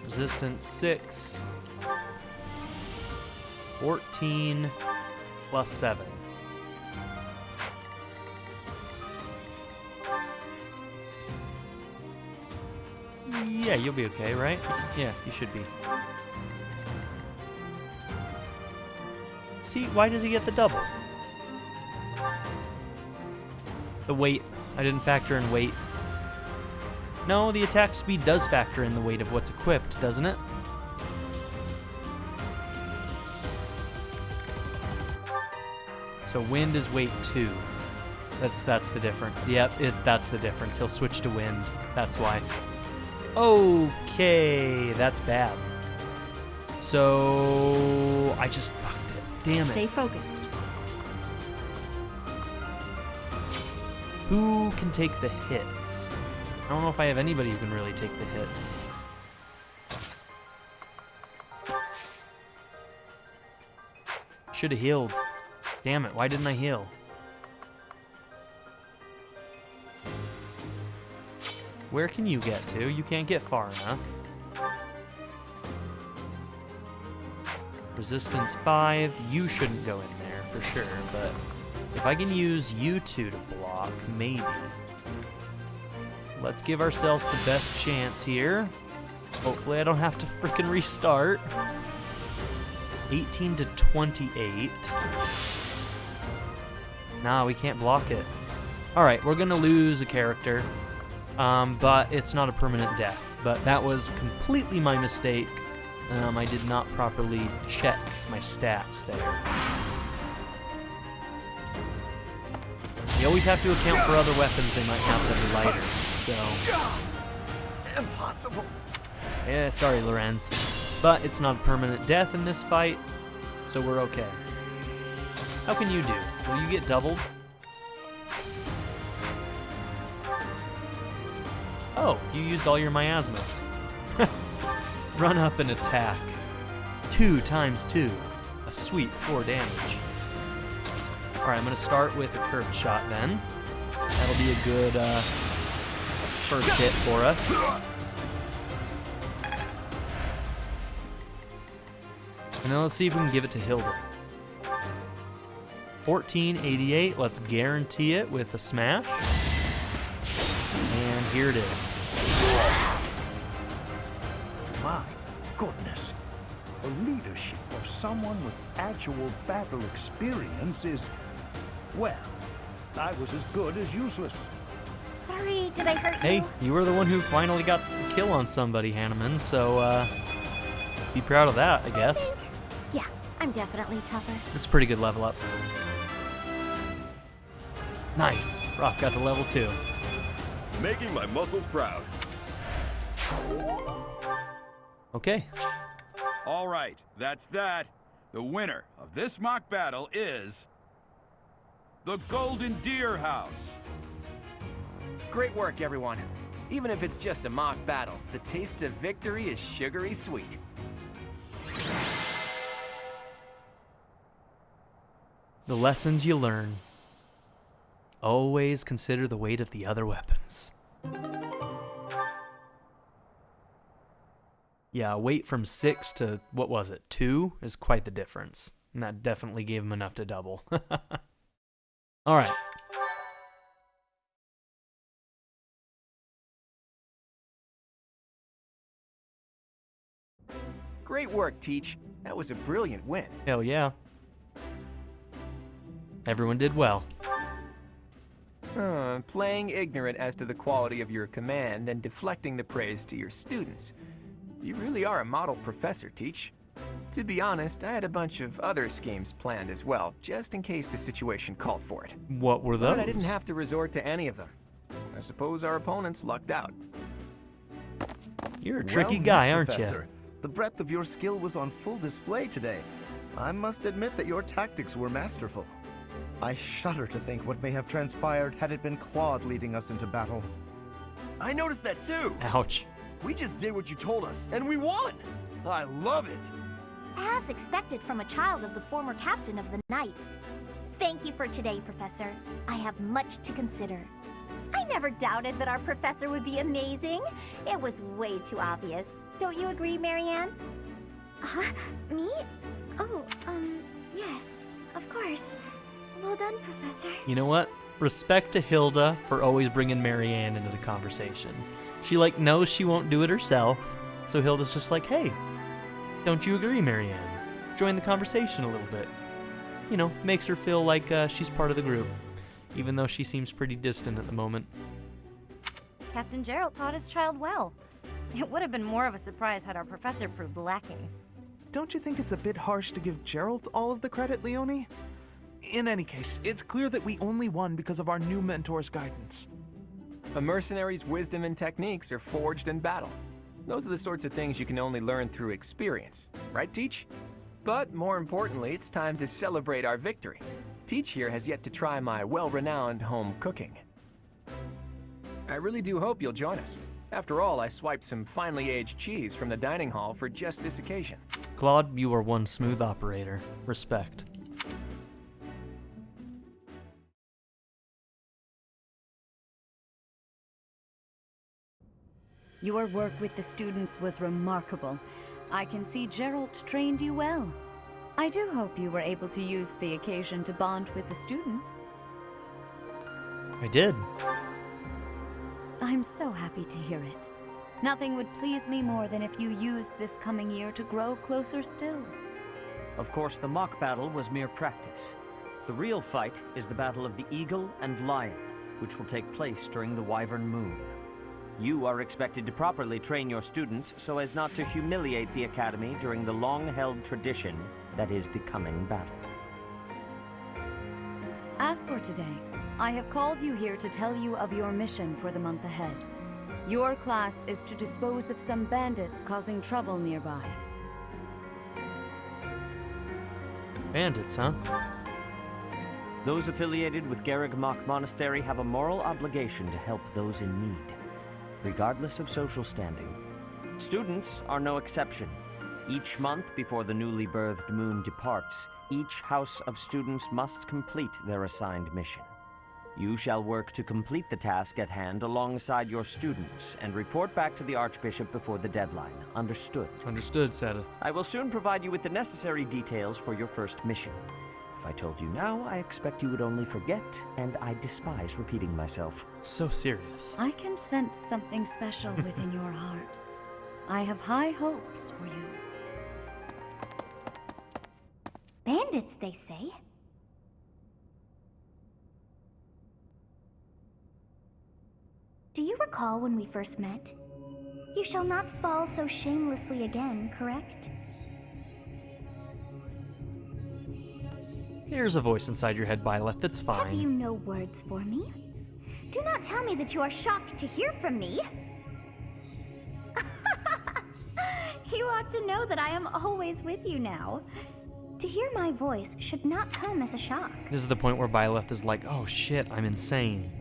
Resistance 6. 14 plus 7. Yeah, you'll be okay, right? Yeah, you should be. See, why does he get the double? The weight. I didn't factor in weight. No, the attack speed does factor in the weight of what's equipped, doesn't it? So wind is weight 2. That's the difference. Yep, that's the difference. He'll switch to wind. That's why. Okay, that's bad. So I just fucked it. Damn it. Stay focused. Who can take the hits? I don't know if I have anybody who can really take the hits. Should have healed. Damn it, why didn't I heal? Where can you get to? You can't get far enough. Resistance 5, you shouldn't go in there for sure, but if I can use you two to block, maybe. Let's give ourselves the best chance here. Hopefully I don't have to frickin' restart. 18 to 28. Nah, we can't block it. Alright, we're gonna lose a character. But it's not a permanent death. But that was completely my mistake. I did not properly check my stats there. You always have to account for other weapons they might have that are lighter, so... Impossible. Yeah, sorry, Lorenz. But it's not a permanent death in this fight, so we're okay. How can you do? Will you get doubled? Oh, you used all your miasmas. Run up and attack. 2 times 2. A sweet 4 damage. Alright, I'm going to start with a curved shot then. That'll be a good first hit for us. And then let's see if we can give it to Hilda. 1488, let's guarantee it with a smash. And here it is. My goodness. The leadership of someone with actual battle experience is, well, I was as good as useless. Sorry, did I hurt you? Hey, you were the one who finally got the kill on somebody, Hanneman, so be proud of that, I guess. Yeah, I'm definitely tougher. It's a pretty good level up. Nice. Roth got to level 2. Making my muscles proud. Okay. All right, that's that. The winner of this mock battle is... the Golden Deer House. Great work, everyone. Even if it's just a mock battle, the taste of victory is sugary sweet. The lessons you learn. Always consider the weight of the other weapons. Yeah, weight from 6 to, what was it, 2 is quite the difference. And that definitely gave him enough to double. Alright. Great work, Teach. That was a brilliant win. Hell yeah. Everyone did well. Playing ignorant as to the quality of your command and deflecting the praise to your students. You really are a model professor, Teach. To be honest, I had a bunch of other schemes planned as well, just in case the situation called for it. What were those? But I didn't have to resort to any of them. I suppose our opponents lucked out. You're a tricky guy, aren't Professor. The breadth of your skill was on full display today. I must admit that your tactics were masterful. I shudder to think what may have transpired had it been Claude leading us into battle. I noticed that too. Ouch. We just did what you told us, and we won. I love it. As expected from a child of the former captain of the Knights. Thank you for today, Professor. I have much to consider. I never doubted that our professor would be amazing. It was way too obvious. Don't you agree, Marianne? Huh? Me? Oh, yes, of course. Well done, Professor. You know what? Respect to Hilda for always bringing Marianne into the conversation. She, knows she won't do it herself, so Hilda's just like, hey, don't you agree, Marianne? Join the conversation a little bit. Makes her feel like she's part of the group, even though she seems pretty distant at the moment. Captain Gerald taught his child well. It would have been more of a surprise had our professor proved lacking. Don't you think it's a bit harsh to give Gerald all of the credit, Leonie? In any case, it's clear that we only won because of our new mentor's guidance. A mercenary's wisdom and techniques are forged in battle. Those are the sorts of things you can only learn through experience, right, Teach? But more importantly, it's time to celebrate our victory. Teach here has yet to try my well-renowned home cooking. I really do hope you'll join us. After all, I swiped some finely aged cheese from the dining hall for just this occasion. Claude, you are one smooth operator. Respect. Your work with the students was remarkable. I can see Gerald trained you well. I do hope you were able to use the occasion to bond with the students. I did. I'm so happy to hear it. Nothing would please me more than if you used this coming year to grow closer still. Of course, the mock battle was mere practice. The real fight is the battle of the Eagle and Lion, which will take place during the Wyvern Moon. You are expected to properly train your students so as not to humiliate the Academy during the long-held tradition that is the coming battle. As for today, I have called you here to tell you of your mission for the month ahead. Your class is to dispose of some bandits causing trouble nearby. Bandits, huh? Those affiliated with Garreg Mach Monastery have a moral obligation to help those in need, regardless of social standing. Students are no exception. Each month before the newly birthed moon departs, each house of students must complete their assigned mission. You shall work to complete the task at hand alongside your students and report back to the Archbishop before the deadline. Understood? Understood, Sadith. I will soon provide you with the necessary details for your first mission. If I told you now, I expect you would only forget, and I despise repeating myself. So serious. I can sense something special within your heart. I have high hopes for you. Bandits, they say. Do you recall when we first met? You shall not fall so shamelessly again, correct? Here's a voice inside your head, Byleth, that's fine. Have you no words for me? Do not tell me that you are shocked to hear from me. You ought to know that I am always with you now. To hear my voice should not come as a shock. This is the point where Byleth is like, oh shit, I'm insane.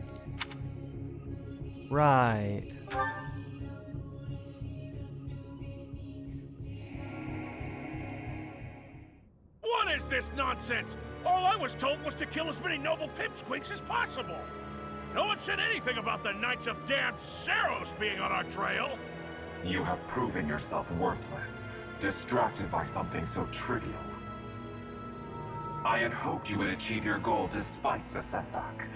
Right. What is this nonsense? All I was told was to kill as many noble pipsqueaks as possible. No one said anything about the Knights of Damned Seros being on our trail. You have proven yourself worthless, distracted by something so trivial. I had hoped you would achieve your goal despite the setback.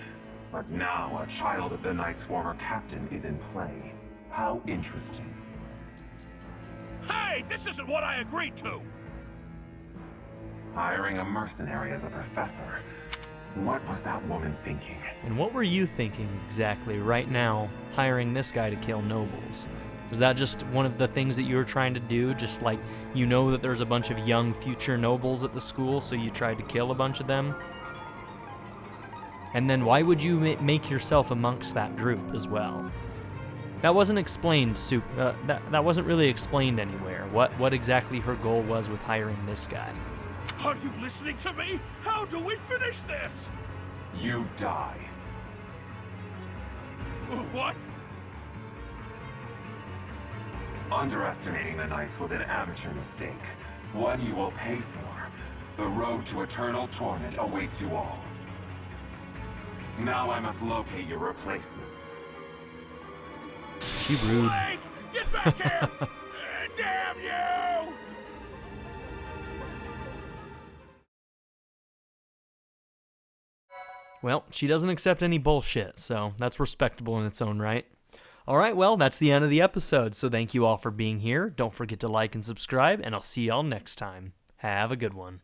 But now a child of the Knight's former captain is in play. How interesting. Hey, this isn't what I agreed to! Hiring a mercenary as a professor. What was that woman thinking? And what were you thinking exactly right now, hiring this guy to kill nobles? Was that just one of the things that you were trying to do? Just like, you know that there's a bunch of young future nobles at the school, so you tried to kill a bunch of them? And then why would you make yourself amongst that group as well? That wasn't explained, that wasn't really explained anywhere, what exactly her goal was with hiring this guy. Are you listening to me? How do we finish this? You die. What? Underestimating the Knights was an amateur mistake. One you will pay for. The road to eternal torment awaits you all. Now I must locate your replacements. She rude. Wait! Get back here! Damn you! Well, she doesn't accept any bullshit, so that's respectable in its own right. Alright, well, that's the end of the episode, so thank you all for being here. Don't forget to like and subscribe, and I'll see y'all next time. Have a good one.